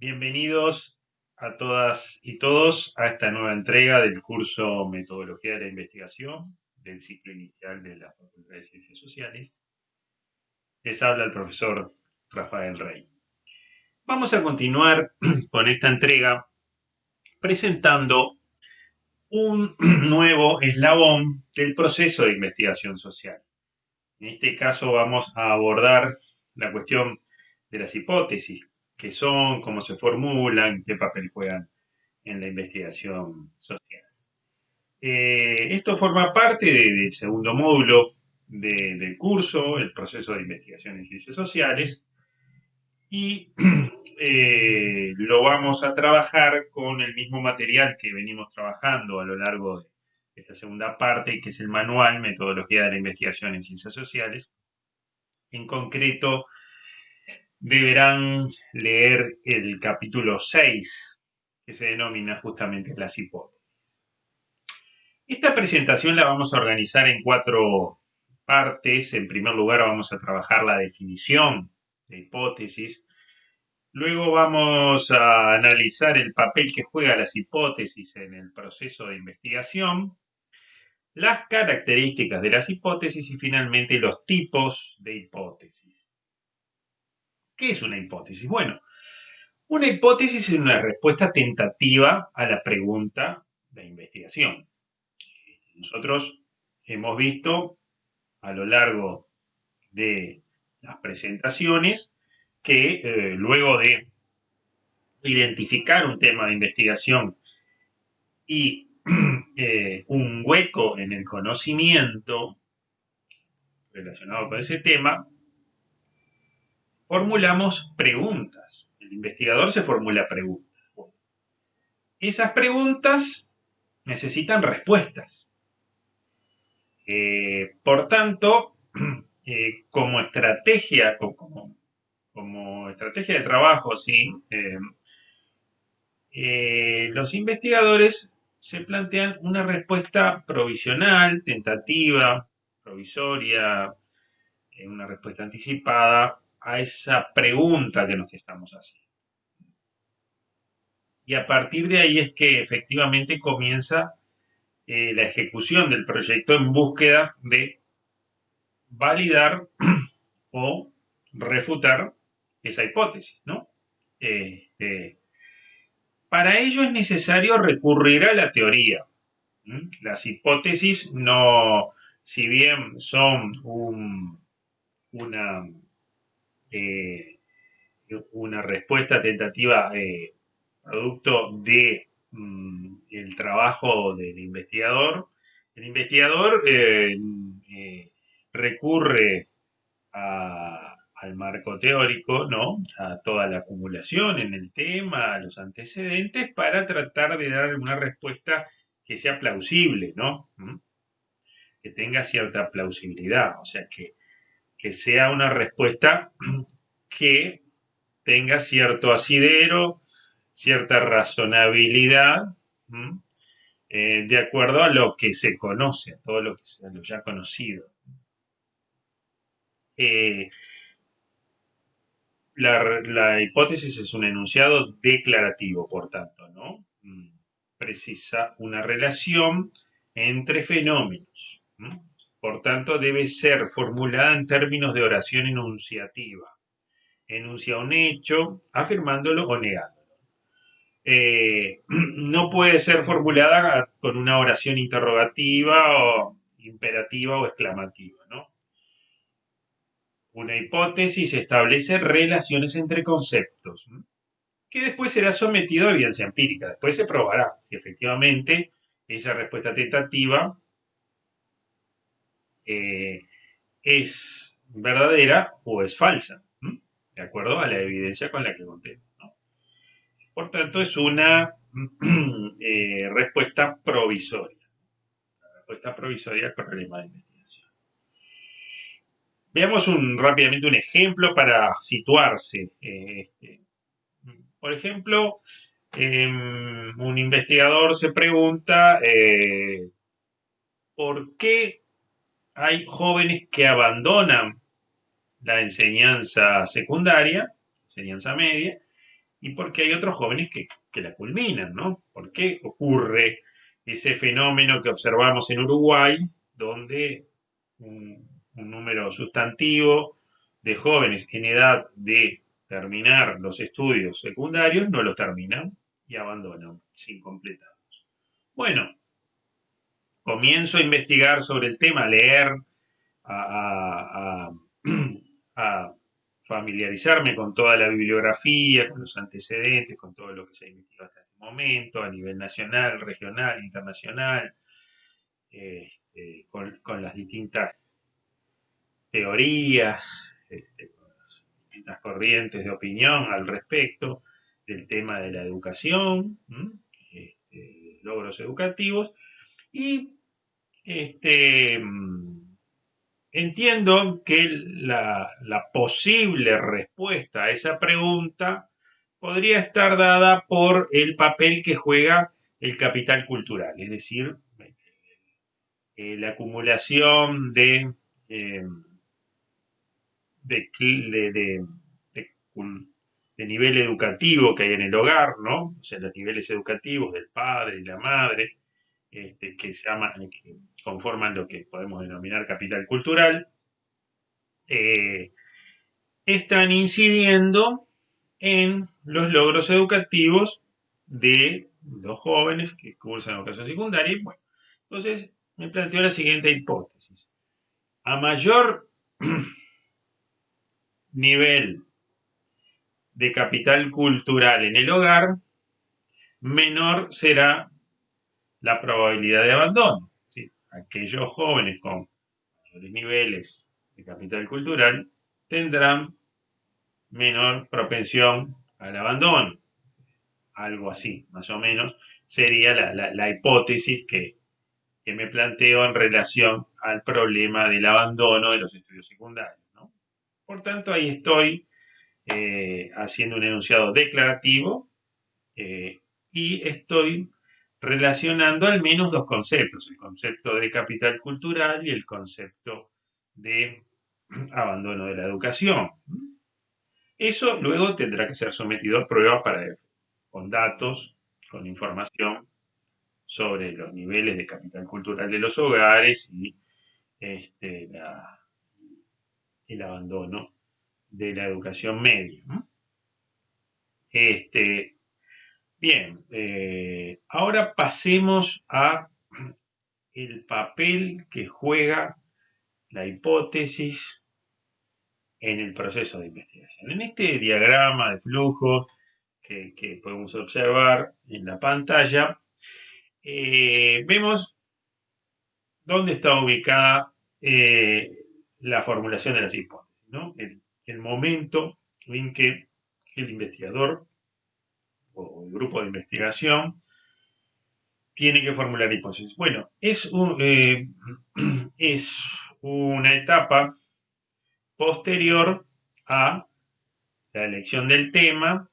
Bienvenidos a todas y todos a esta nueva entrega del curso Metodología de la Investigación del ciclo inicial de la Facultad de Ciencias Sociales. Les habla el profesor Rafael Rey. Vamos a continuar con esta entrega presentando un nuevo eslabón del proceso de investigación social. En este caso vamos a abordar la cuestión de las hipótesis, qué son, cómo se formulan, qué papel juegan en la investigación social. Esto forma parte del segundo módulo del curso, el proceso de investigación en ciencias sociales, y lo vamos a trabajar con el mismo material que venimos trabajando a lo largo de esta segunda parte, que es el manual Metodología de la Investigación en Ciencias Sociales. En concreto, deberán leer el capítulo 6, que se denomina justamente las hipótesis. Esta presentación la vamos a organizar en 4 partes. En primer lugar, vamos a trabajar la definición de hipótesis. Luego vamos a analizar el papel que juegan las hipótesis en el proceso de investigación, las características de las hipótesis y finalmente los tipos de hipótesis. ¿Qué es una hipótesis? Bueno, una hipótesis es una respuesta tentativa a la pregunta de investigación. Nosotros hemos visto a lo largo de las presentaciones que luego de identificar un tema de investigación y un hueco en el conocimiento relacionado con ese tema, formulamos preguntas. El investigador se formula preguntas. Bueno, esas preguntas necesitan respuestas. Por tanto, como estrategia, como estrategia de trabajo, ¿sí? Los investigadores se plantean una respuesta provisional, tentativa, provisoria, una respuesta anticipada a esa pregunta que nos estamos haciendo. Y a partir de ahí es que efectivamente comienza la ejecución del proyecto en búsqueda de validar o refutar esa hipótesis, ¿no? Para ello es necesario recurrir a la teoría. Las hipótesis no, si bien son una, eh, una respuesta tentativa producto de el trabajo del investigador, el investigador recurre al marco teórico, ¿no? A toda la acumulación en el tema, a los antecedentes, para tratar de dar una respuesta que sea plausible, ¿no? Que tenga cierta plausibilidad, o sea, que sea una respuesta que tenga cierto asidero, cierta razonabilidad, de acuerdo a lo que se conoce, a todo lo que sea lo ya conocido. Eh, la hipótesis es un enunciado declarativo, por tanto, ¿no? Precisa una relación entre fenómenos. Por tanto, debe ser formulada en términos de oración enunciativa. Enuncia un hecho, afirmándolo o negándolo. No puede ser formulada con una oración interrogativa o imperativa o exclamativa, ¿no? Una hipótesis establece relaciones entre conceptos, que después será sometido a evidencia empírica. Después se probará si efectivamente esa respuesta tentativa es verdadera o es falsa, de acuerdo a la evidencia con la que contemos, ¿no? Por tanto, es una respuesta provisoria. La respuesta provisoria con problema de investigación. Veamos rápidamente un ejemplo para situarse. Por ejemplo, un investigador se pregunta por qué hay jóvenes que abandonan la enseñanza secundaria, enseñanza media, y porque hay otros jóvenes que la culminan, ¿no? ¿Por qué ocurre ese fenómeno que observamos en Uruguay, donde un número sustantivo de jóvenes en edad de terminar los estudios secundarios no los terminan y abandonan sin completar? Bueno, comienzo a investigar sobre el tema, a leer, a, a- a familiarizarme con toda la bibliografía, con los antecedentes, con todo lo que se ha investigado hasta este momento, a nivel nacional, regional, internacional, con las distintas teorías, con las distintas corrientes de opinión al respecto del tema de la educación, logros educativos, y este, entiendo que la posible respuesta a esa pregunta podría estar dada por el papel que juega el capital cultural, es decir, la acumulación eh, de, de, de nivel educativo que hay en el hogar, ¿no? O sea, los niveles educativos del padre y la madre, que se llama, que conforman lo que podemos denominar capital cultural, eh, están incidiendo en los logros educativos de los jóvenes que cursan educación secundaria. Y bueno, entonces me planteo la siguiente hipótesis. A mayor nivel de capital cultural en el hogar, menor será la probabilidad de abandono. ¿Sí? Aquellos jóvenes con mayores niveles de capital cultural tendrán menor propensión al abandono. Algo así, más o menos, sería la hipótesis que me planteo en relación al problema del abandono de los estudios secundarios, ¿no? Por tanto, ahí estoy haciendo un enunciado declarativo eh, y estoy relacionando al menos dos conceptos, el concepto de capital cultural y el concepto de abandono de la educación. Eso luego tendrá que ser sometido a prueba con datos, con información sobre los niveles de capital cultural de los hogares y el abandono de la educación media, ¿no? Este, Bien, ahora pasemos a el papel que juega la hipótesis en el proceso de investigación. En este diagrama de flujo que podemos observar en la pantalla, vemos dónde está ubicada la formulación de las hipótesis, ¿no? El momento en que el investigador o el grupo de investigación tiene que formular hipótesis. Bueno, es una etapa posterior a la elección del tema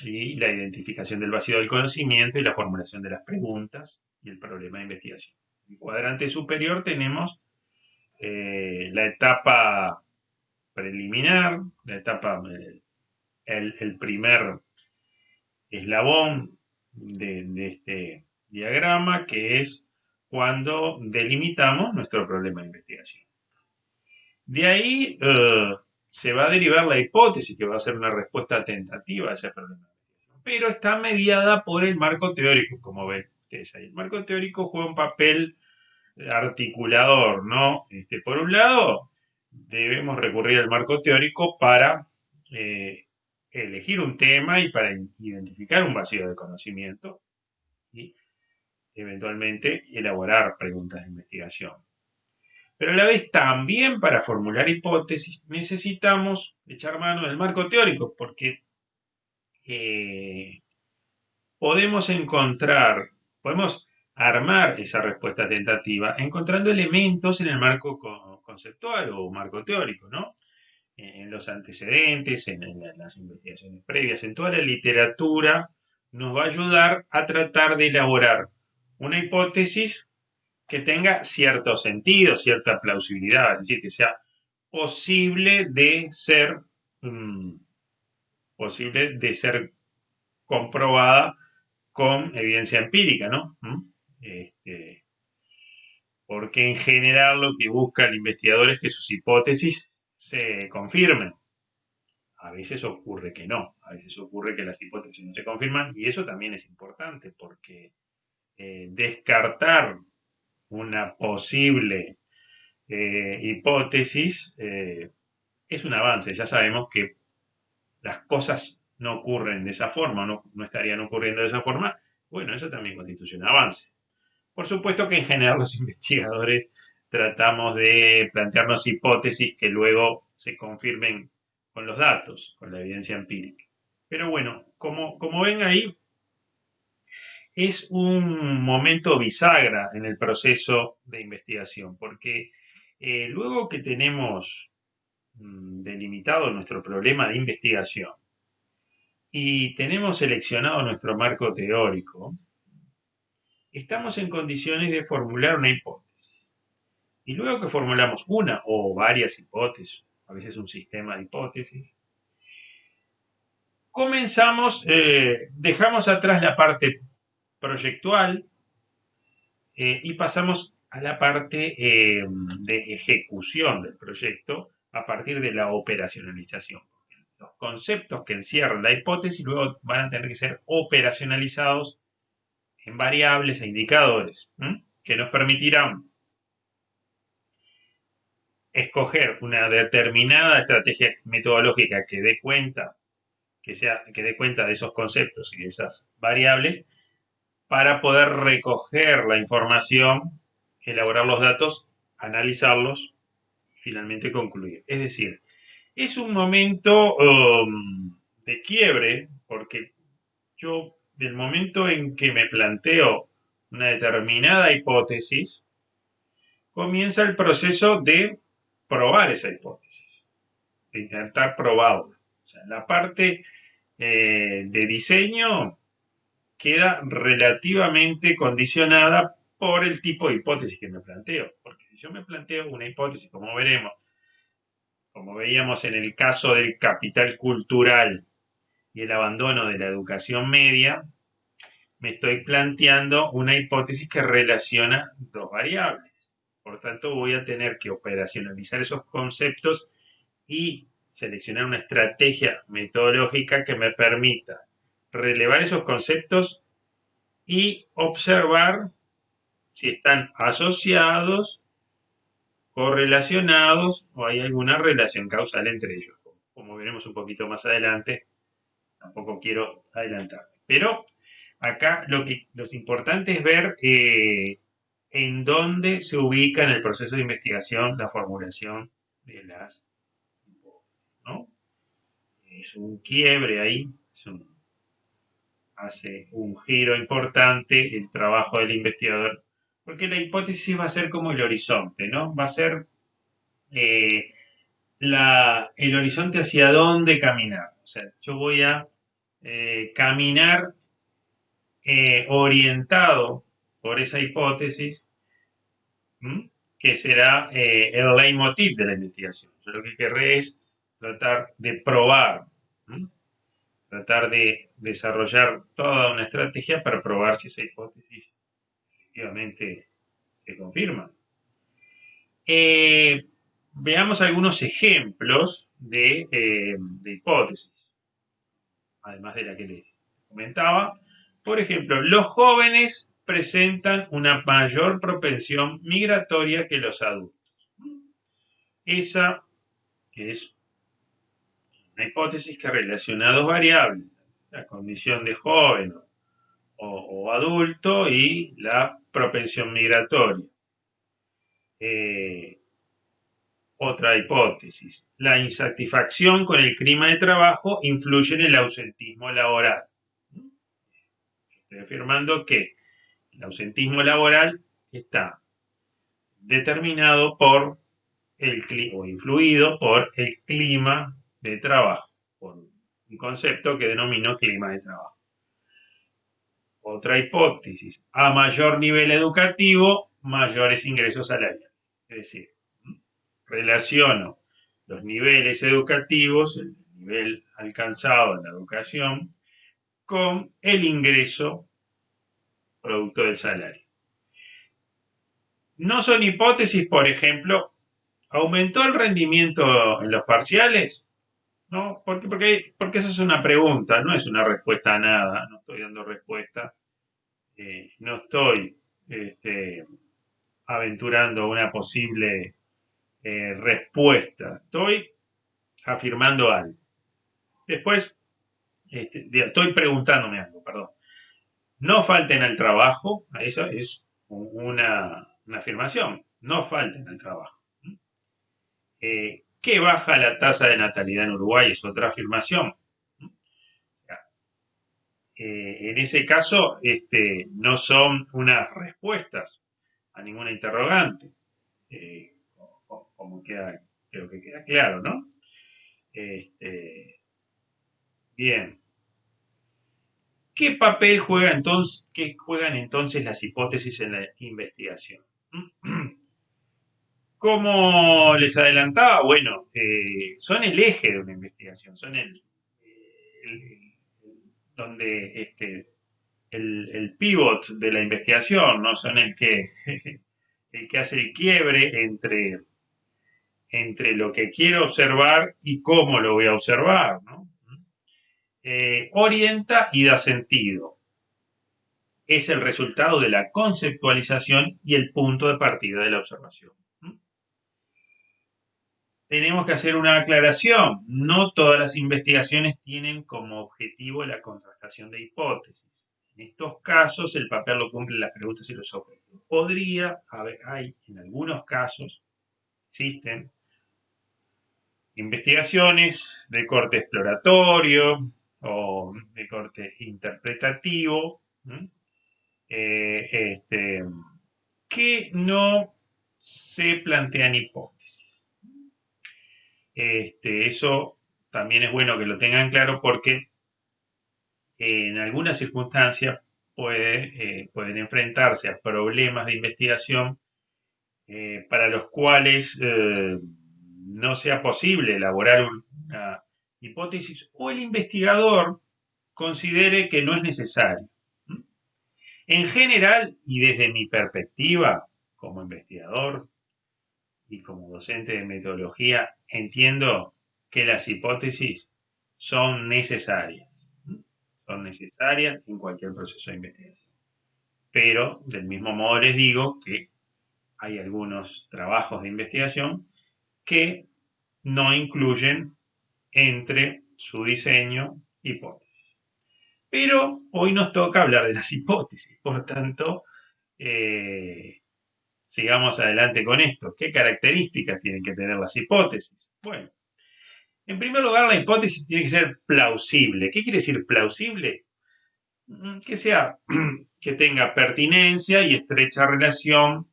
y la identificación del vacío del conocimiento y la formulación de las preguntas y el problema de investigación. En el cuadrante superior tenemos la etapa preliminar, la etapa, el primer eslabón de este diagrama, que es cuando delimitamos nuestro problema de investigación. De ahí se va a derivar la hipótesis, que va a ser una respuesta tentativa a ese problema de investigación, pero está mediada por el marco teórico, como ven ustedes ahí. El marco teórico juega un papel articulador, ¿no? Por un lado, debemos recurrir al marco teórico para elegir un tema y para identificar un vacío de conocimiento y eventualmente elaborar preguntas de investigación. Pero a la vez también para formular hipótesis necesitamos echar mano del marco teórico porque eh, podemos armar esa respuesta tentativa encontrando elementos en el marco conceptual o marco teórico, ¿no? En los antecedentes, en las investigaciones previas, en toda la literatura, nos va a ayudar a tratar de elaborar una hipótesis que tenga cierto sentido, cierta plausibilidad, es decir, que sea posible de ser, posible de ser comprobada con evidencia empírica, ¿no? Porque en general lo que busca el investigador es que sus hipótesis se confirmen. A veces ocurre que no, a veces ocurre que las hipótesis no se confirman y eso también es importante porque descartar una posible hipótesis es un avance. Ya sabemos que las cosas no ocurren de esa forma, no estarían ocurriendo de esa forma. Bueno, eso también constituye un avance. Por supuesto que en general los investigadores tratamos de plantearnos hipótesis que luego se confirmen con los datos, con la evidencia empírica. Pero bueno, como ven ahí, es un momento bisagra en el proceso de investigación, porque luego que tenemos delimitado nuestro problema de investigación y tenemos seleccionado nuestro marco teórico, estamos en condiciones de formular una hipótesis. Y luego que formulamos una o varias hipótesis, a veces un sistema de hipótesis, comenzamos, dejamos atrás la parte proyectual y pasamos a la parte de ejecución del proyecto a partir de la operacionalización. Los conceptos que encierran la hipótesis luego van a tener que ser operacionalizados en variables e indicadores que nos permitirán escoger una determinada estrategia metodológica que dé cuenta, que dé cuenta de esos conceptos y de esas variables para poder recoger la información, elaborar los datos, analizarlos y finalmente concluir. Es decir, es un momento de quiebre porque yo, del momento en que me planteo una determinada hipótesis, comienza el proceso de probar esa hipótesis, de intentar probarla. O sea, la parte de diseño queda relativamente condicionada por el tipo de hipótesis que me planteo. Porque si yo me planteo una hipótesis, como veremos, como veíamos en el caso del capital cultural y el abandono de la educación media, me estoy planteando una hipótesis que relaciona dos variables. Por tanto, voy a tener que operacionalizar esos conceptos y seleccionar una estrategia metodológica que me permita relevar esos conceptos y observar si están asociados, correlacionados o hay alguna relación causal entre ellos. Como veremos un poquito más adelante, tampoco quiero adelantar. Pero acá lo importante es ver en dónde se ubica en el proceso de investigación la formulación de las hipótesis, ¿no? Es un quiebre ahí, hace un giro importante el trabajo del investigador, porque la hipótesis va a ser como el horizonte, ¿no? Va a ser eh, el horizonte hacia dónde caminar. O sea, yo voy a caminar orientado por esa hipótesis, que será el leitmotiv de la investigación. Yo lo que querré es tratar de probar, tratar de desarrollar toda una estrategia para probar si esa hipótesis efectivamente se confirma. Veamos algunos ejemplos de hipótesis, además de la que les comentaba. Por ejemplo, los jóvenes presentan una mayor propensión migratoria que los adultos. Esa es una hipótesis que relaciona dos variables, la condición de joven o adulto y la propensión migratoria. Otra hipótesis, la insatisfacción con el clima de trabajo influye en el ausentismo laboral. Estoy afirmando que el ausentismo laboral está determinado por o influido por el clima de trabajo, por un concepto que denomino clima de trabajo. Otra hipótesis, a mayor nivel educativo, mayores ingresos salariales. Es decir, relaciono los niveles educativos, el nivel alcanzado en la educación, con el ingreso producto del salario. No son hipótesis, por ejemplo, ¿aumentó el rendimiento en los parciales? ¿No? Porque eso es una pregunta, no es una respuesta a nada, no estoy dando respuesta, no estoy este, aventurando una posible respuesta, estoy afirmando algo. Después, estoy preguntándome algo, perdón. No falten al trabajo, eso es una afirmación, no falten al trabajo. ¿Que baja la tasa de natalidad en Uruguay? Es otra afirmación. En ese caso, no son unas respuestas a ninguna interrogante, como creo que queda claro, ¿no? Bien. ¿Qué papel juegan entonces las hipótesis en la investigación? Como les adelantaba, bueno, son el eje de una investigación, son donde el pivot de la investigación, ¿no? Son el que hace el quiebre entre lo que quiero observar y cómo lo voy a observar, ¿no? Orienta y da sentido. Es el resultado de la conceptualización y el punto de partida de la observación. Tenemos que hacer una aclaración. No todas las investigaciones tienen como objetivo la contrastación de hipótesis. En estos casos, el papel lo cumplen las preguntas y los objetivos. Hay en algunos casos, existen investigaciones de corte exploratorio o de corte interpretativo, que no se plantean hipótesis. Eso también es bueno que lo tengan claro porque en algunas circunstancias pueden enfrentarse a problemas de investigación para los cuales no sea posible elaborar una hipótesis o el investigador considere que no es necesario. En general, y desde mi perspectiva como investigador y como docente de metodología, entiendo que las hipótesis son necesarias. Son necesarias en cualquier proceso de investigación. Pero, del mismo modo, les digo que hay algunos trabajos de investigación que no incluyen entre su diseño hipótesis. Pero hoy nos toca hablar de las hipótesis, por tanto, sigamos adelante con esto. ¿Qué características tienen que tener las hipótesis? Bueno, en primer lugar, la hipótesis tiene que ser plausible. ¿Qué quiere decir plausible? Que tenga pertinencia y estrecha relación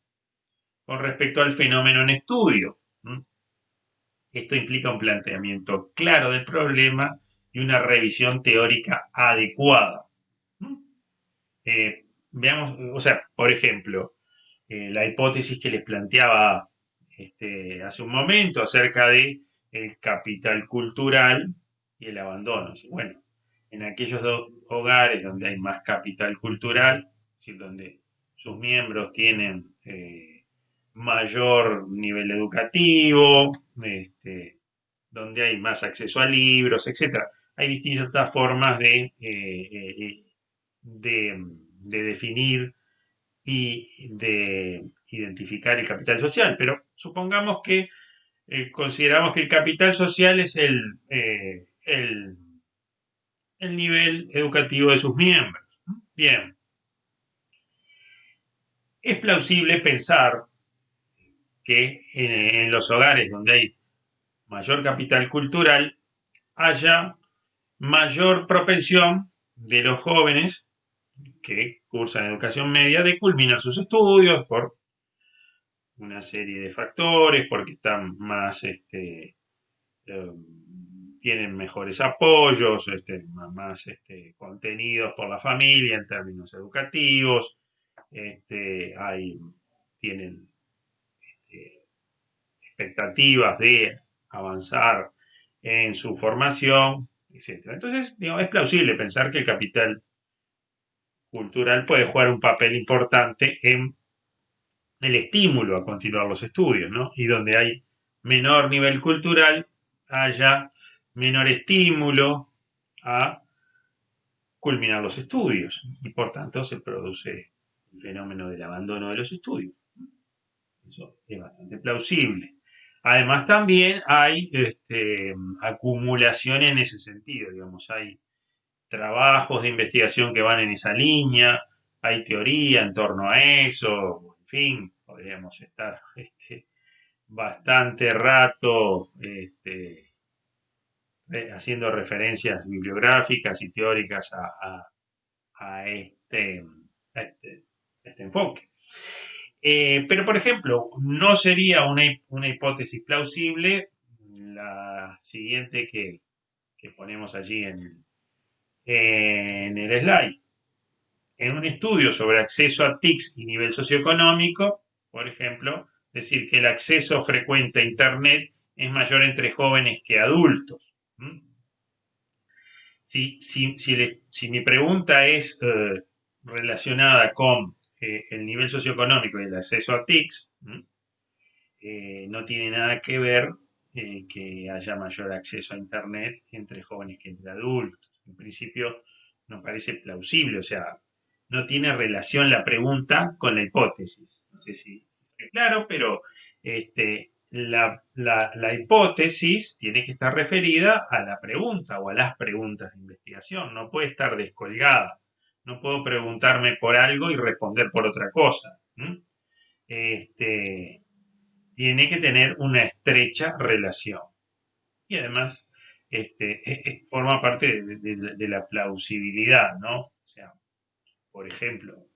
con respecto al fenómeno en estudio. Esto implica un planteamiento claro del problema y una revisión teórica adecuada. Veamos, o sea, por ejemplo, la hipótesis que les planteaba hace un momento acerca de el capital cultural y el abandono. Bueno, en aquellos hogares donde hay más capital cultural, es decir, donde sus miembros tienen mayor nivel educativo, donde hay más acceso a libros, etcétera. Hay distintas formas de definir y de identificar el capital social, pero supongamos que consideramos que el capital social es el nivel educativo de sus miembros. Bien, es plausible pensar que en los hogares donde hay mayor capital cultural haya mayor propensión de los jóvenes que cursan educación media de culminar sus estudios por una serie de factores, porque están más, tienen mejores apoyos, más contenidos por la familia en términos educativos, tienen expectativas de avanzar en su formación, etcétera. Entonces, digamos, es plausible pensar que el capital cultural puede jugar un papel importante en el estímulo a continuar los estudios, ¿no? Y donde hay menor nivel cultural, haya menor estímulo a culminar los estudios y por tanto se produce el fenómeno del abandono de los estudios. Eso es bastante plausible. Además también hay acumulación en ese sentido, digamos, hay trabajos de investigación que van en esa línea, hay teoría en torno a eso, en fin, podríamos estar bastante rato haciendo referencias bibliográficas y teóricas a a este, a este enfoque. Pero, por ejemplo, no sería una hipótesis plausible la siguiente que ponemos allí en el slide. En un estudio sobre acceso a TICs y nivel socioeconómico, por ejemplo, decir que el acceso frecuente a Internet es mayor entre jóvenes que adultos. Si mi pregunta es relacionada con el nivel socioeconómico y el acceso a TICs, no tiene nada que ver que haya mayor acceso a Internet entre jóvenes que entre adultos. En principio, nos parece plausible, o sea, no tiene relación la pregunta con la hipótesis. No sé si es claro, pero la hipótesis tiene que estar referida a la pregunta o a las preguntas de investigación, no puede estar descolgada. No puedo preguntarme por algo y responder por otra cosa. Este, Tiene que tener una estrecha relación. Y además, forma parte de la plausibilidad, ¿no? O sea, por ejemplo,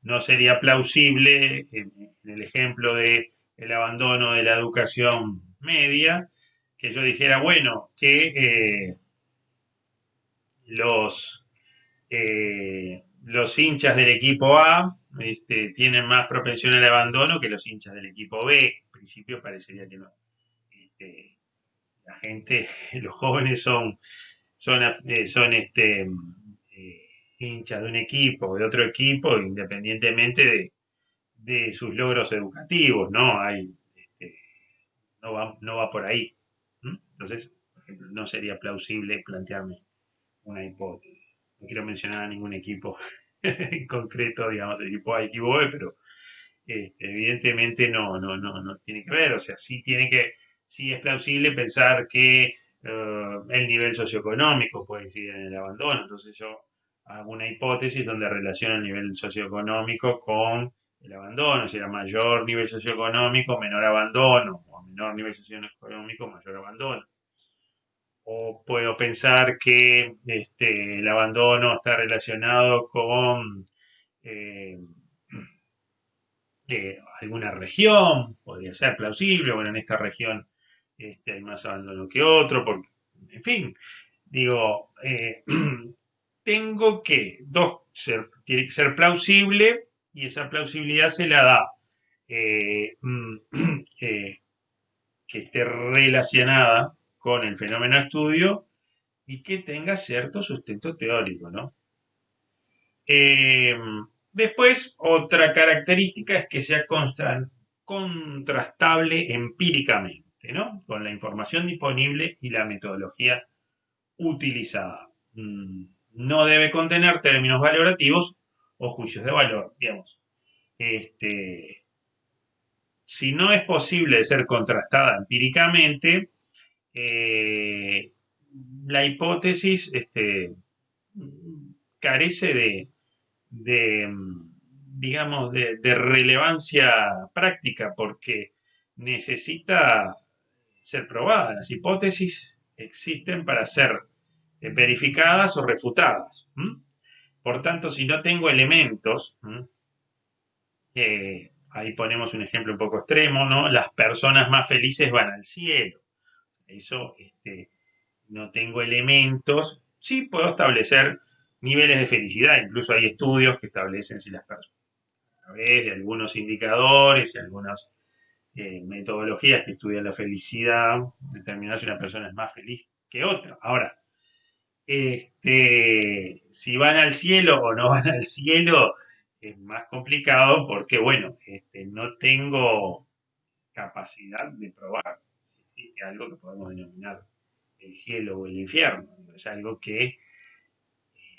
no sería plausible en el ejemplo de el abandono de la educación media que yo dijera, bueno, que los los hinchas del equipo A tienen más propensión al abandono que los hinchas del equipo B. En principio parecería que no. Este, la gente, los jóvenes son hinchas de un equipo o de otro equipo, independientemente de sus logros educativos, ¿no? No va por ahí. Entonces, por ejemplo, no sería plausible plantearme una hipótesis. No quiero mencionar a ningún equipo en concreto, digamos, el equipo A, equipo B, pero evidentemente no tiene que ver. O sea, sí es plausible pensar que el nivel socioeconómico puede incidir en el abandono. Entonces yo hago una hipótesis donde relaciona el nivel socioeconómico con el abandono. Si era mayor nivel socioeconómico, menor abandono, o menor nivel socioeconómico, mayor abandono. O puedo pensar que el abandono está relacionado con eh, alguna región, podría ser plausible, bueno, en esta región hay más abandono que otro, porque, en fin, digo, tiene que ser plausible y esa plausibilidad se la da eh, eh, que esté relacionada con el fenómeno de estudio y que tenga cierto sustento teórico, ¿no? Eh, Después, otra característica es que sea contrastable empíricamente, ¿no? Con la información disponible y la metodología utilizada. No debe contener términos valorativos o juicios de valor, digamos. Este, si no es posible de ser contrastada empíricamente, eh, la hipótesis carece de, digamos, de relevancia práctica porque necesita ser probada. Las hipótesis existen para ser verificadas o refutadas. Por tanto, si no tengo elementos, ahí ponemos un ejemplo un poco extremo, ¿no? Las personas más felices van al cielo. Eso, no tengo elementos. Sí puedo establecer niveles de felicidad. Incluso hay estudios que establecen si las personas, a través de algunos indicadores y algunas metodologías que estudian la felicidad, determinar si una persona es más feliz que otra. Ahora, Si van al cielo o no van al cielo es más complicado porque, bueno, no tengo capacidad de probar si existe algo que podemos denominar el cielo o el infierno. Es algo que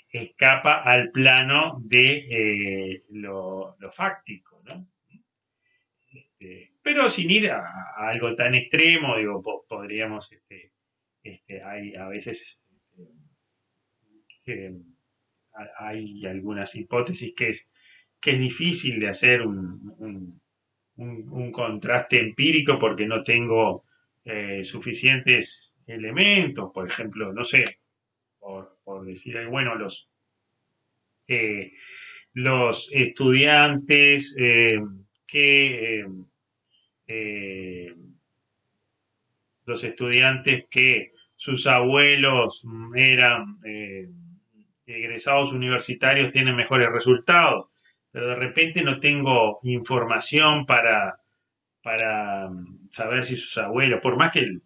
escapa al plano de lo fáctico, ¿no? Pero sin ir a algo tan extremo, digo, podríamos, hay a veces eh, hay algunas hipótesis que es difícil de hacer un contraste empírico porque no tengo suficientes elementos, por ejemplo, no sé, por decir, bueno, eh, los estudiantes que eh, los estudiantes que sus abuelos eran egresados universitarios tienen mejores resultados, pero de repente no tengo información para saber si sus abuelos, por más que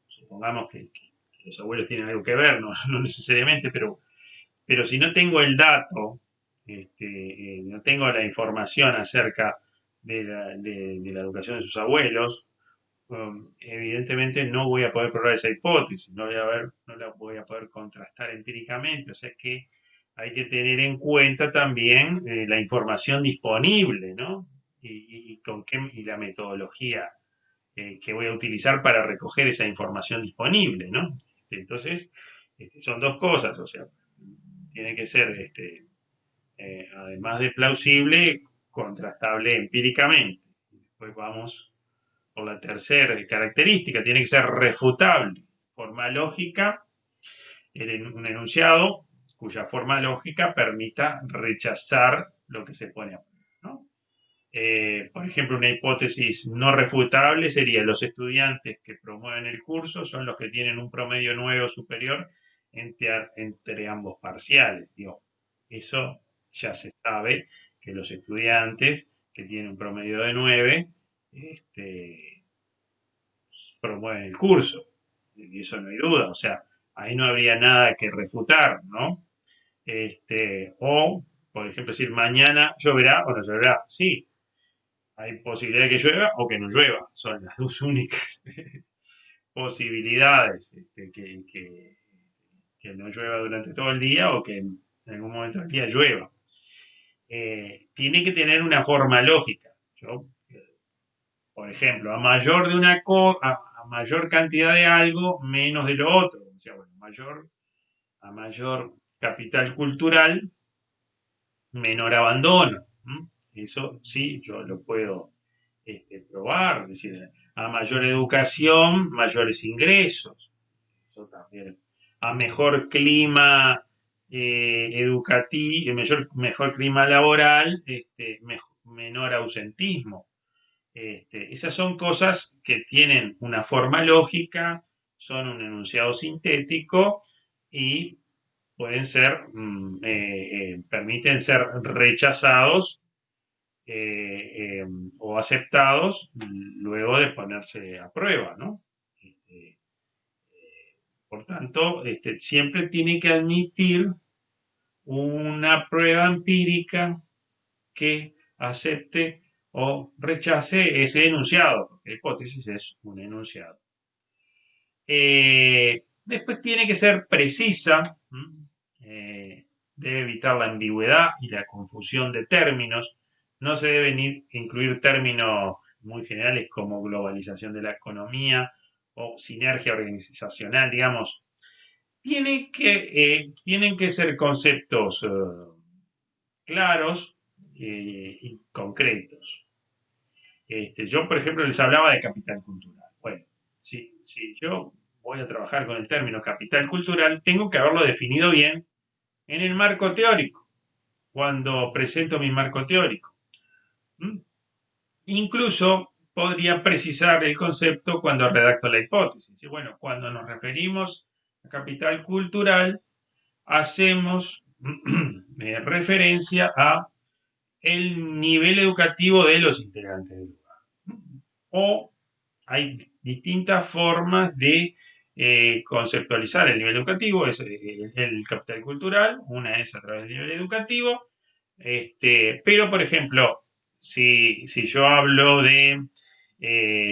supongamos que los abuelos tienen algo que ver, no, no necesariamente, pero si no tengo el dato, no tengo la información acerca de la educación de sus abuelos, evidentemente no voy a poder probar esa hipótesis, no la voy a poder contrastar empíricamente, o sea que hay que tener en cuenta también la información disponible, ¿no? Y la metodología que voy a utilizar para recoger esa información disponible, ¿no? Entonces, son dos cosas, o sea, tiene que ser, además de plausible, contrastable empíricamente. Después vamos por la tercera característica, tiene que ser refutable. Forma lógica, un enunciado cuya forma lógica permita rechazar lo que se pone a prueba, ¿no? Por ejemplo, una hipótesis no refutable sería los estudiantes que promueven el curso son los que tienen un promedio 9 o superior entre ambos parciales. Digo, eso ya se sabe que los estudiantes que tienen un promedio de 9 este, promueven el curso. Y eso no hay duda. O sea, ahí no habría nada que refutar, ¿no? O, por ejemplo, decir mañana lloverá o no lloverá. Sí, hay posibilidad de que llueva o que no llueva. Son las dos únicas posibilidades. Que no llueva durante todo el día o que en algún momento del día llueva. Tiene que tener una forma lógica. Yo, por ejemplo, a mayor cantidad de algo, menos de lo otro. O sea, bueno, a mayor capital cultural, menor abandono. Eso sí, yo lo puedo probar, es decir, a mayor educación, mayores ingresos. Eso también. A mejor clima educativo, mejor clima laboral, menor ausentismo. Esas son cosas que tienen una forma lógica, son un enunciado sintético y permiten ser rechazados o aceptados luego de ponerse a prueba, ¿no? Este, por tanto, siempre tiene que admitir una prueba empírica que acepte o rechace ese enunciado, porque la hipótesis es un enunciado. Después tiene que ser precisa, debe evitar la ambigüedad y la confusión de términos, no se deben incluir términos muy generales como globalización de la economía o sinergia organizacional, digamos. Tienen que ser conceptos claros y concretos. Yo, por ejemplo, les hablaba de capital cultural. Bueno, si yo voy a trabajar con el término capital cultural, tengo que haberlo definido bien en el marco teórico, cuando presento mi marco teórico. ¿Mm? Incluso podría precisar el concepto cuando redacto la hipótesis. Y bueno, cuando nos referimos a capital cultural, hacemos referencia a el nivel educativo de los integrantes del lugar. O hay distintas formas de conceptualizar el nivel educativo, es el capital cultural, una es a través del nivel educativo, pero por ejemplo, si yo hablo de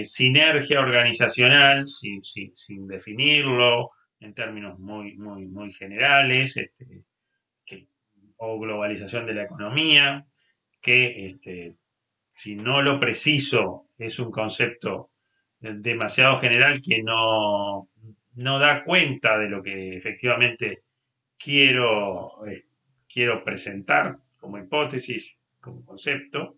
sinergia organizacional, sin definirlo en términos muy generales, o globalización de la economía, que si no lo preciso es un concepto demasiado general que no da cuenta de lo que efectivamente quiero, quiero presentar como hipótesis, como concepto.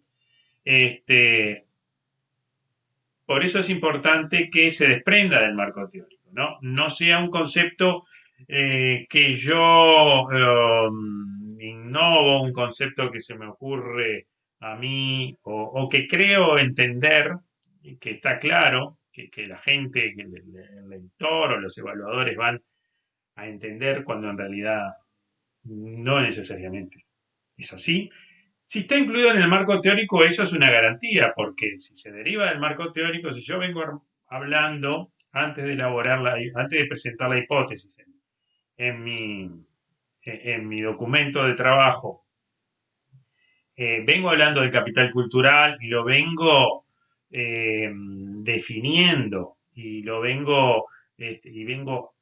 Por eso es importante que se desprenda del marco teórico, no sea un concepto que yo innovo, un concepto que se me ocurre a mí o que creo entender, que está claro, que la gente, que el lector o los evaluadores van a entender cuando en realidad no necesariamente es así. Si está incluido en el marco teórico, eso es una garantía, porque si se deriva del marco teórico, si yo vengo hablando antes de presentar la hipótesis en mi, en mi documento de trabajo, vengo hablando del capital cultural y lo vengo definiendo y vengo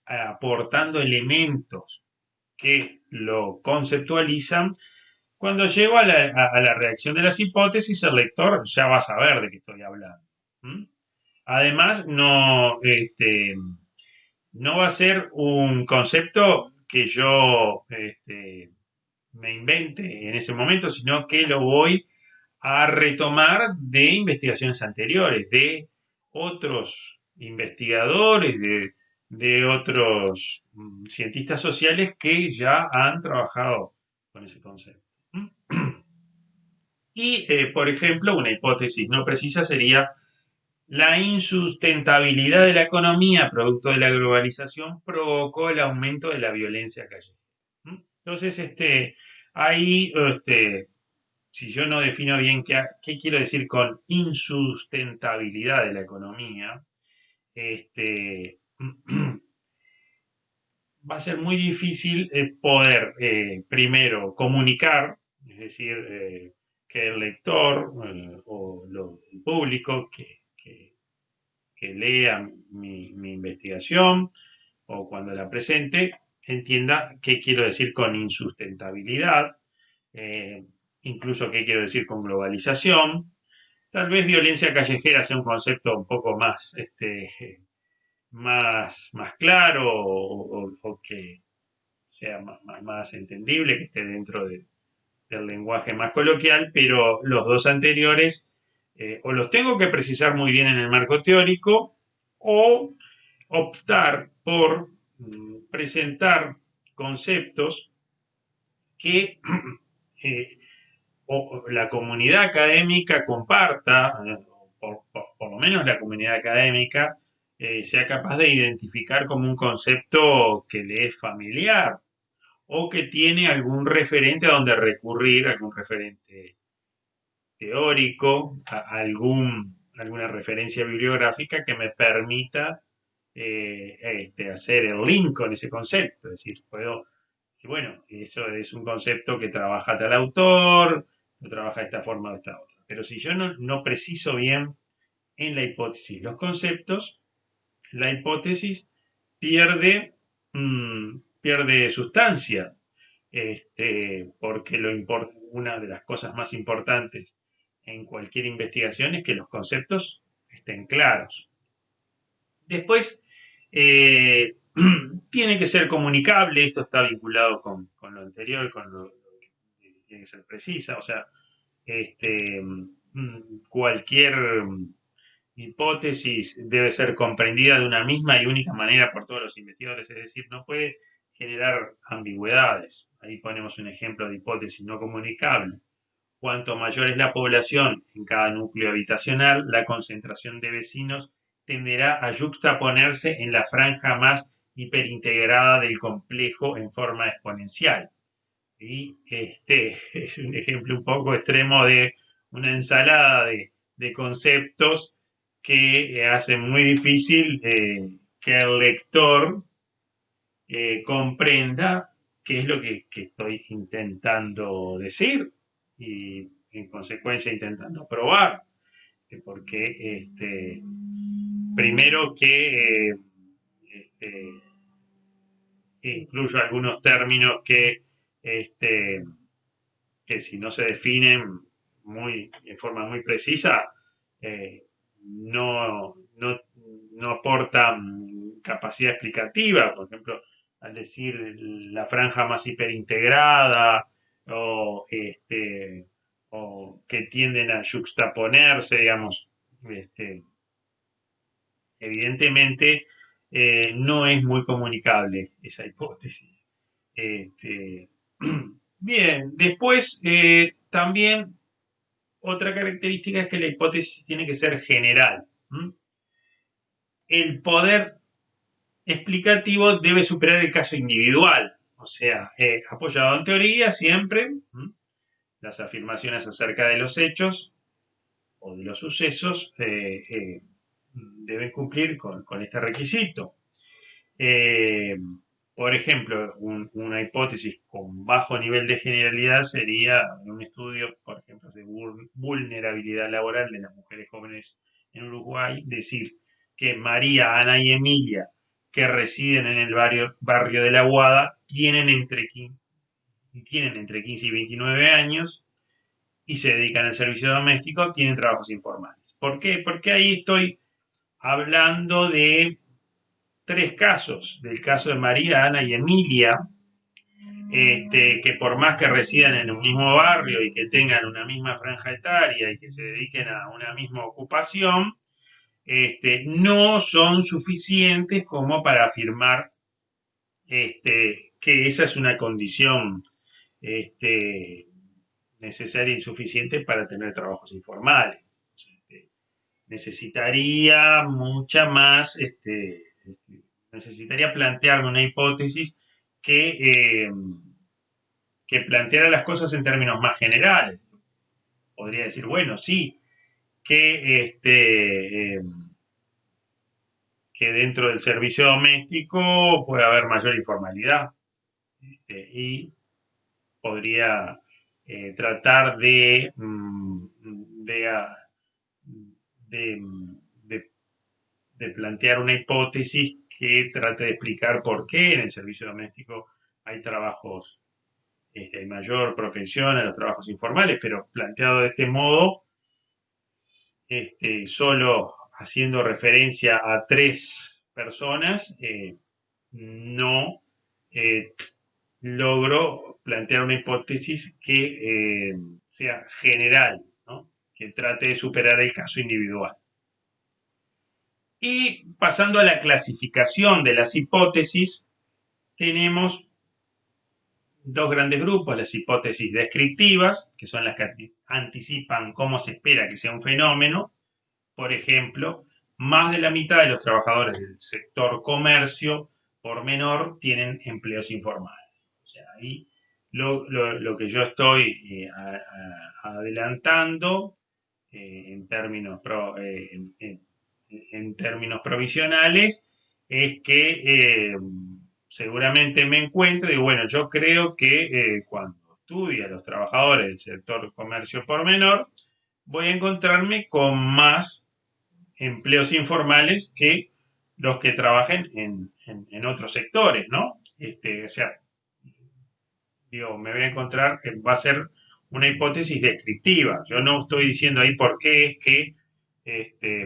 aportando elementos que lo conceptualizan. Cuando llego a la reacción de las hipótesis, el lector ya va a saber de qué estoy hablando. ¿Mm? Además, no va a ser un concepto que yo me invente en ese momento, sino que lo voy a retomar de investigaciones anteriores, de otros investigadores, de otros cientistas sociales que ya han trabajado con ese concepto. Y, por ejemplo, una hipótesis no precisa sería la insustentabilidad de la economía producto de la globalización provocó el aumento de la violencia callejera. Entonces, ahí, si yo no defino bien qué quiero decir con insustentabilidad de la economía, va a ser muy difícil poder primero comunicar, es decir, que el lector el público que lea mi investigación o cuando la presente entienda qué quiero decir con insustentabilidad, eh, incluso qué quiero decir con globalización. Tal vez violencia callejera sea un concepto un poco más, más claro o que sea más entendible, que esté dentro del lenguaje más coloquial, pero los dos anteriores o los tengo que precisar muy bien en el marco teórico o optar por presentar conceptos que eh, o la comunidad académica comparta, por lo menos la comunidad académica, sea capaz de identificar como un concepto que le es familiar o que tiene algún referente a donde recurrir, algún referente teórico, alguna referencia bibliográfica que me permita hacer el link con ese concepto. Es decir, puedo decir, bueno, eso es un concepto que trabaja tal autor, lo trabaja de esta forma o de esta otra. Pero si yo no preciso bien en la hipótesis los conceptos, la hipótesis pierde, pierde sustancia, porque una de las cosas más importantes en cualquier investigación es que los conceptos estén claros. Después, eh, tiene que ser comunicable, esto está vinculado con lo anterior, con lo que tiene que ser precisa, o sea, cualquier hipótesis debe ser comprendida de una misma y única manera por todos los investigadores, es decir, no puede generar ambigüedades. Ahí ponemos un ejemplo de hipótesis no comunicable. Cuanto mayor es la población en cada núcleo habitacional, la concentración de vecinos tenderá a yuxtaponerse en la franja más hiperintegrada del complejo en forma exponencial. Y este es un ejemplo un poco extremo de una ensalada de conceptos que hacen muy difícil que el lector comprenda qué es lo que estoy intentando decir y en consecuencia intentando probar, porque primero que este, incluyo algunos términos este, que si no se definen en forma muy precisa, eh, no aportan capacidad explicativa. Por ejemplo, al decir la franja más hiperintegrada o, o que tienden a yuxtaponerse, digamos, evidentemente no es muy comunicable esa hipótesis. Este, bien, después también otra característica es que la hipótesis tiene que ser general. El poder explicativo debe superar el caso individual, o sea, apoyado en teoría siempre, las afirmaciones acerca de los hechos o de los sucesos deben cumplir con este requisito. Eh, por ejemplo, una hipótesis con bajo nivel de generalidad sería un estudio, por ejemplo, de vulnerabilidad laboral de las mujeres jóvenes en Uruguay, decir que María, Ana y Emilia, que residen en el barrio de La Aguada, tienen entre 15 y 29 años y se dedican al servicio doméstico, tienen trabajos informales. ¿Por qué? Porque ahí estoy hablando de tres casos, del caso de María, Ana y Emilia, que por más que residan en un mismo barrio y que tengan una misma franja etaria y que se dediquen a una misma ocupación, no son suficientes como para afirmar que esa es una condición necesaria y suficiente para tener trabajos informales. Necesitaría mucha más, necesitaría plantearme una hipótesis que, que planteara las cosas en términos más generales. Podría decir, bueno, sí, que dentro del servicio doméstico puede haber mayor informalidad y podría tratar de, de, de, de plantear una hipótesis que trate de explicar por qué en el servicio doméstico hay trabajos, hay mayor propensión a los trabajos informales, pero planteado de este modo, solo haciendo referencia a tres personas, no logro plantear una hipótesis que sea general, ¿no? Que trate de superar el caso individual. Y pasando a la clasificación de las hipótesis, tenemos dos grandes grupos, las hipótesis descriptivas, que son las que anticipan cómo se espera que sea un fenómeno. Por ejemplo, más de la mitad de los trabajadores del sector comercio por menor tienen empleos informales. O sea, ahí lo que yo estoy adelantando en términos en términos provisionales es que seguramente me encuentro y bueno, yo creo que cuando estudie a los trabajadores del sector comercio por menor, voy a encontrarme con más empleos informales que los que trabajen en otros sectores, ¿no? O sea, digo, me voy a encontrar que va a ser una hipótesis descriptiva. Yo no estoy diciendo ahí por qué es que,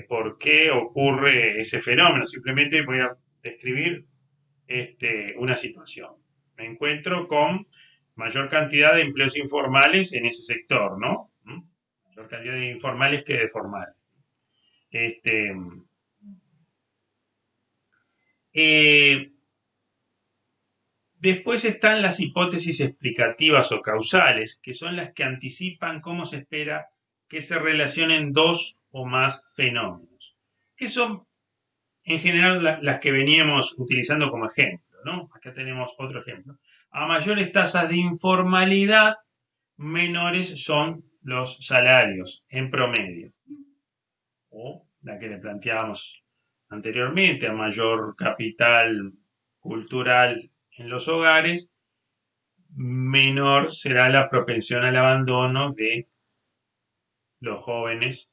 por qué ocurre ese fenómeno. Simplemente voy a describir una situación. Me encuentro con mayor cantidad de empleos informales en ese sector, ¿no? Mayor cantidad de informales que de formales. Eh, Después están las hipótesis explicativas o causales, que son las que anticipan cómo se espera que se relacionen dos o más fenómenos, que son en general las que veníamos utilizando como ejemplo, ¿no? Acá tenemos otro ejemplo. A mayores tasas de informalidad, menores son los salarios en promedio. O la que le planteábamos anteriormente, a mayor capital cultural en los hogares, menor será la propensión al abandono de los jóvenes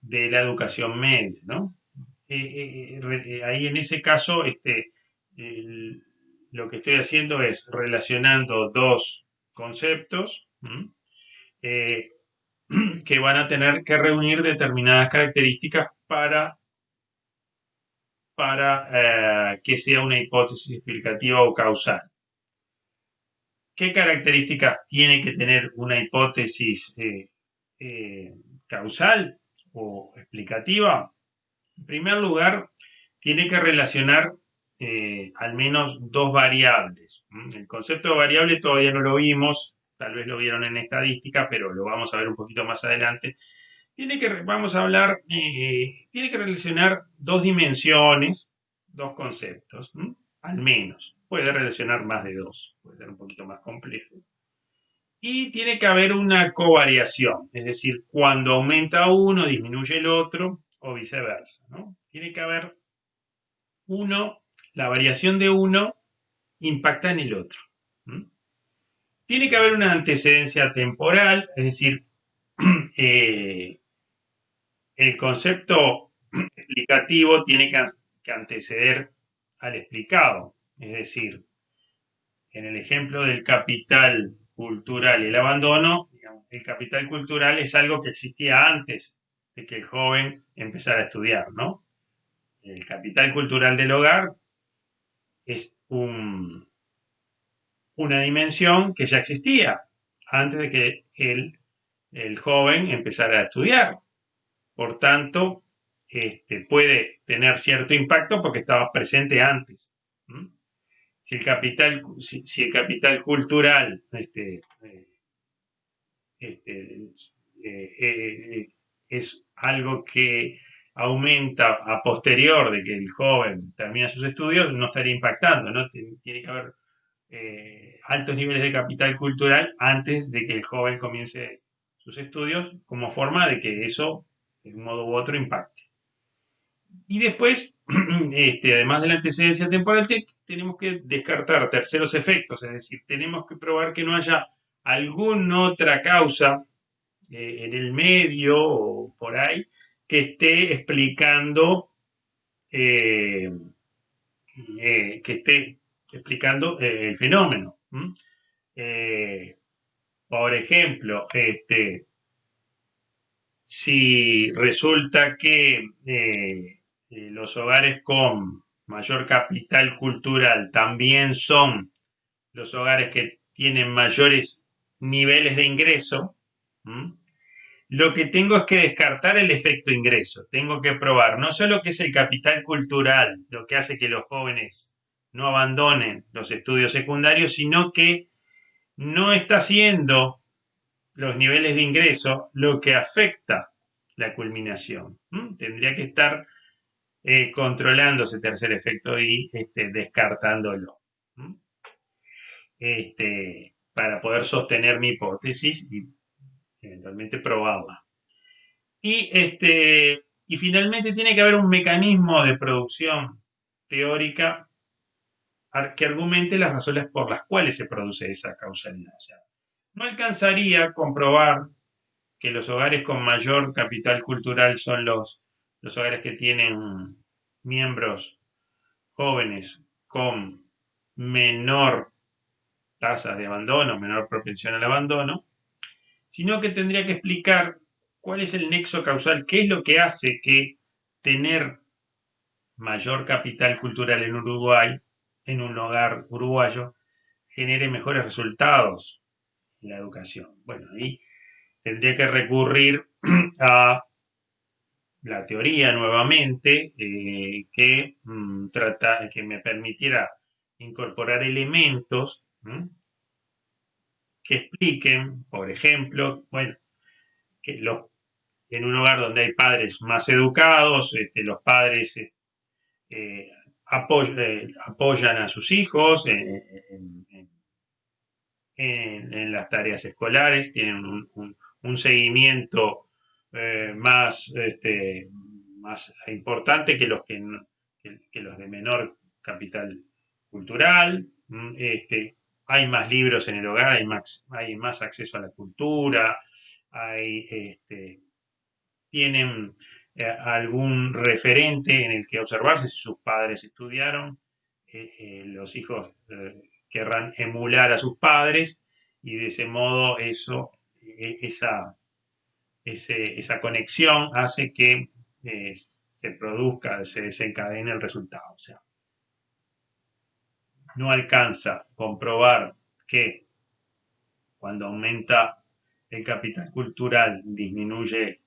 de la educación media, ¿no? Ahí en ese caso, el- lo que estoy haciendo es relacionando dos conceptos, eh, que van a tener que reunir determinadas características para que sea una hipótesis explicativa o causal. ¿Qué características tiene que tener una hipótesis eh, causal o explicativa? En primer lugar, tiene que relacionar al menos dos variables. El concepto de variable todavía no lo vimos, tal vez lo vieron en estadística, pero lo vamos a ver un poquito más adelante. Vamos a hablar, tiene que relacionar dos dimensiones, dos conceptos, al menos. Puede relacionar más de dos, puede ser un poquito más complejo. Y tiene que haber una covariación, es decir, cuando aumenta uno, disminuye el otro, o viceversa, ¿no? Tiene que haber uno, la variación de uno impacta en el otro. ¿Mm? Tiene que haber una antecedencia temporal, es decir, eh, el concepto explicativo tiene que anteceder al explicado. Es decir, en el ejemplo del capital cultural y el abandono, digamos, el capital cultural es algo que existía antes de que el joven empezara a estudiar, ¿no? El capital cultural del hogar es una dimensión que ya existía antes de que el joven empezara a estudiar. Por tanto, puede tener cierto impacto porque estaba presente antes. ¿Mm? Si el capital cultural este, es algo que aumenta a posterior de que el joven termina sus estudios, no estaría impactando, ¿no? Tiene que haber altos niveles de capital cultural antes de que el joven comience sus estudios, como forma de que eso, de un modo u otro, impacte. Y después, además de la antecedencia temporal, tenemos que descartar terceros efectos, es decir, tenemos que probar que no haya alguna otra causa en el medio o por ahí que esté explicando eh, el fenómeno. Eh, por ejemplo, si resulta que los hogares con mayor capital cultural también son los hogares que tienen mayores niveles de ingreso, ¿m? Lo que tengo es que descartar el efecto ingreso. Tengo que probar no solo que es el capital cultural lo que hace que los jóvenes no abandonen los estudios secundarios, sino que no está siendo los niveles de ingreso lo que afecta la culminación. Tendría que estar controlando ese tercer efecto y descartándolo. ¿Mm? Para poder sostener mi hipótesis y eventualmente probarla. Y finalmente tiene que haber un mecanismo de producción teórica que argumente las razones por las cuales se produce esa causalidad. O sea, no alcanzaría a comprobar que los hogares con mayor capital cultural son los hogares que tienen miembros jóvenes con menor tasa de abandono, menor propensión al abandono, sino que tendría que explicar cuál es el nexo causal, qué es lo que hace que tener mayor capital cultural en Uruguay, en un hogar uruguayo, genere mejores resultados en la educación. Bueno, ahí tendría que recurrir a la teoría nuevamente, que me permitiera incorporar elementos que expliquen, por ejemplo, bueno, que en un hogar donde hay padres más educados, los padres eh, apoyan a sus hijos en las tareas escolares, tienen un seguimiento más más importante que que los de menor capital cultural. Hay más libros en el hogar, hay más acceso a la cultura, hay, tienen algún referente en el que observarse. Si sus padres estudiaron, los hijos querrán emular a sus padres y de ese modo esa conexión hace que se produzca, se desencadene el resultado. O sea, no alcanza comprobar que cuando aumenta el capital cultural disminuye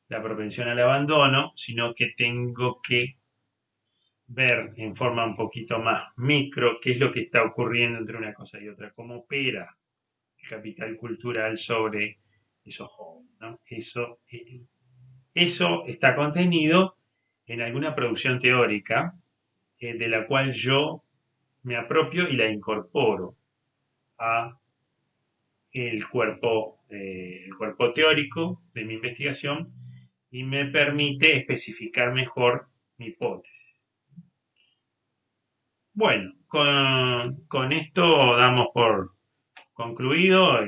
la propensión al abandono, sino que tengo que ver en forma un poquito más micro qué es lo que está ocurriendo entre una cosa y otra, cómo opera el capital cultural sobre esos jóvenes, ¿no? Eso está contenido en alguna producción teórica de la cual yo me apropio y la incorporo a el cuerpo teórico de mi investigación y me permite especificar mejor mi hipótesis. Bueno, con esto damos por concluido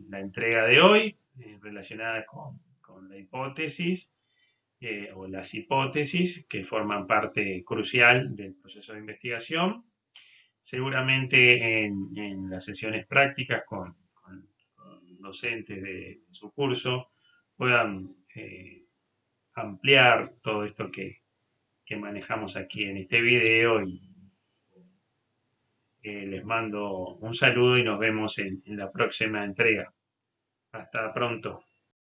la entrega de hoy relacionada con la hipótesis o las hipótesis que forman parte crucial del proceso de investigación. Seguramente en las sesiones prácticas con docentes de su curso puedan ampliar todo esto que manejamos aquí en este video y les mando un saludo y nos vemos en la próxima entrega. Hasta pronto.